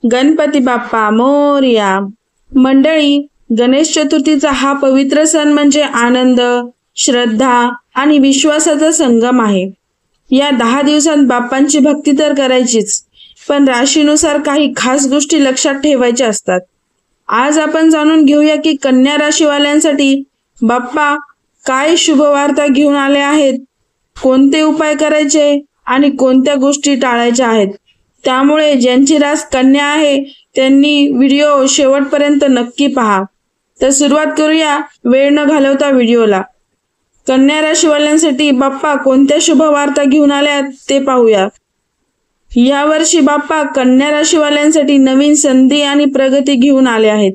गणपती बाप्पा मोरया। मंडळी, गणेश चतुर्थीचा हा पवित्र सण म्हणजे आनंद, श्रद्धा आणि विश्वासाचा संगम आहे। या 10 दिवसांत बाप्पांची भक्ती तर करायचीच, पण राशीनुसार काही खास गोष्टी लक्षात ठेवायच्या असतात। आज आपण जाणून घेऊया की कन्या राशीवाल्यांसाठी बाप्पा काय शुभवार्ता घेऊन आले आहेत, कोणते उपाय करायचे आणि कोणत्या गोष्टी टाळायच्या आहेत। त्यामुळे ज्यांची रास कन्या आहे त्यांनी व्हिडिओ शेवटपर्यंत नक्की पहा। तर सुरुवात करूया वेळ न घालवता व्हिडिओला। कन्या राशीवाल्यांसाठी बाप्पा कोणत्या शुभवार्ता घेऊन आल्यात ते पाहूया। यावर्षी बाप्पा कन्या राशीवाल्यांसाठी नवीन संधी आणि प्रगती घेऊन आले आहेत।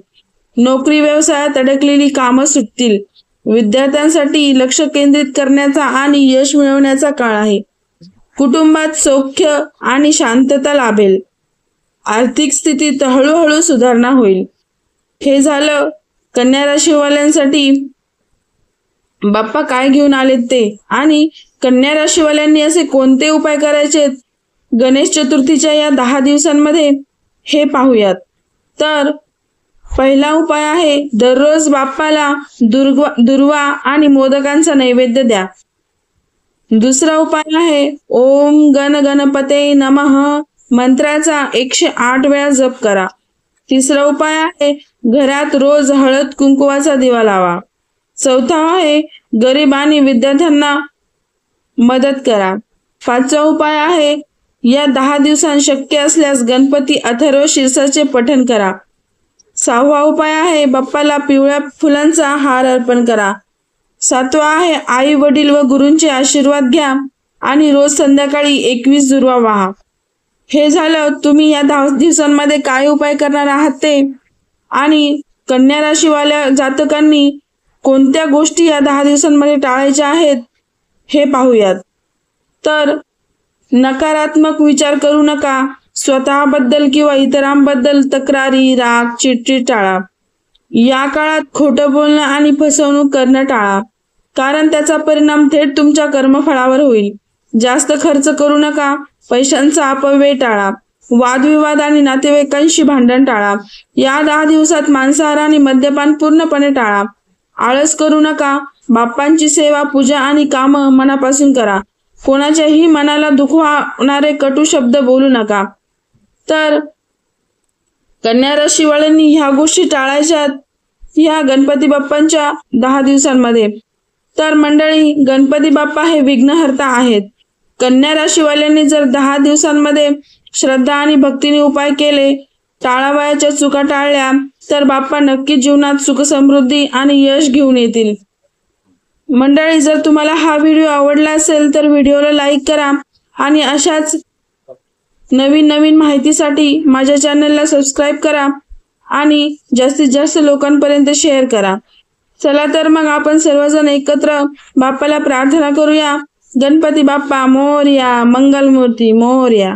नोकरी व्यवसायात अडकलेली कामं सुटतील। विद्यार्थ्यांसाठी लक्ष केंद्रित करण्याचा आणि यश मिळवण्याचा काळ आहे। कुटुंबात सौख्य आणि शांतता लाभेल। आर्थिक स्थितीत हळूहळू सुधारणा होईल। हे झालं कन्या राशीवाल्यांसाठी बाप्पा काय घेऊन आलेत ते, आणि कन्या राशीवाल्यांनी असे कोणते उपाय करायचे गणेश चतुर्थीच्या या 10 दिवसांमध्ये हे पाहूयात। तर पहिला उपाय आहे, दररोज बाप्पाला दुर्वा आणि मोदकांचा नैवेद्य द्या। दुसरा उपाय आहे, ओम गण गणपते नमः मंत्राचा 108 वेळा जप करा। तिसरा उपाय आहे, घरात रोज हळद कुंकवाचा दिवा लावा। चौथा आहे, गरीब आणि विद्यार्थ्यांना मदत करा। पाचवा उपाय आहे, या 10 दिवसांत शक्य असल्यास गणपती अथर्व शीर्षाचे पठण करा। सहावा उपाय आहे, बाप्पाला पिवळ्या फुलांचा हार अर्पण करा। सातवा आहे, आई वडील व गुरूंचे आशीर्वाद घ्या आणि रोज संध्याकाळी 21 दुर्वा वाहा। हे झालं तुम्ही या 10 दिवसांमध्ये काय उपाय करणार आहात ते, आणि कन्या राशीवाल्या जातकांनी कोणत्या गोष्टी या 10 दिवसांमध्ये टाळायच्या आहेत हे पाहूयात। तर नकारात्मक विचार करू नका। स्वतःबद्दल किंवा इतरांबद्दल तक्रारी, राग, चिडचिड टाळा। या काळात खोटं बोलणं आणि फसवणूक करणं टाळा, कारण त्याचा परिणाम थेट तुमच्या कर्मफळावर होईल। जास्त खर्च करू नका। पैशांचा अपव्यय टाळा। वादविवाद आणि नातेवाईकांशी भांडण टाळा। या 10 दिवसात मांसाहार आणि मद्यपान पूर्णपणे टाळा। आळस करू नका। बाप्पांची सेवा, पूजा आणि कामं मनापासून करा। कोणाच्याही मनाला दुखवणारे कटू शब्द बोलू नका। तर कन्या राशीवाल्यांनी ह्या गोष्टी टाळायच्यात ह्या गणपती बाप्पांच्या 10 दिवसांमध्ये। तर मंडळी, गणपती बाप्पा हे विघ्नहर्ता आहेत। कन्या राशीवाल्यांनी जर 10 दिवसांमध्ये श्रद्धा आणि भक्तीने उपाय केले, टाळावयाच्या चुका टाळल्या, तर बाप्पा नक्की जीवनात सुख समृद्धी आणि यश घेऊन येतील। मंडळी, जर तुम्हाला हा व्हिडिओ आवडला असेल तर व्हिडिओला लाईक करा आणि अशाच नवीन माहितीसाठी माझ्या चॅनलला सबस्क्राईब करा आणि जास्तीत जास्त लोकांपर्यंत शेअर करा। चला तर मग आपण सर्वजण एकत्र बाप्पाला प्रार्थना करूया। गणपती बाप्पा मोरया, मंगलमूर्ती मोरया।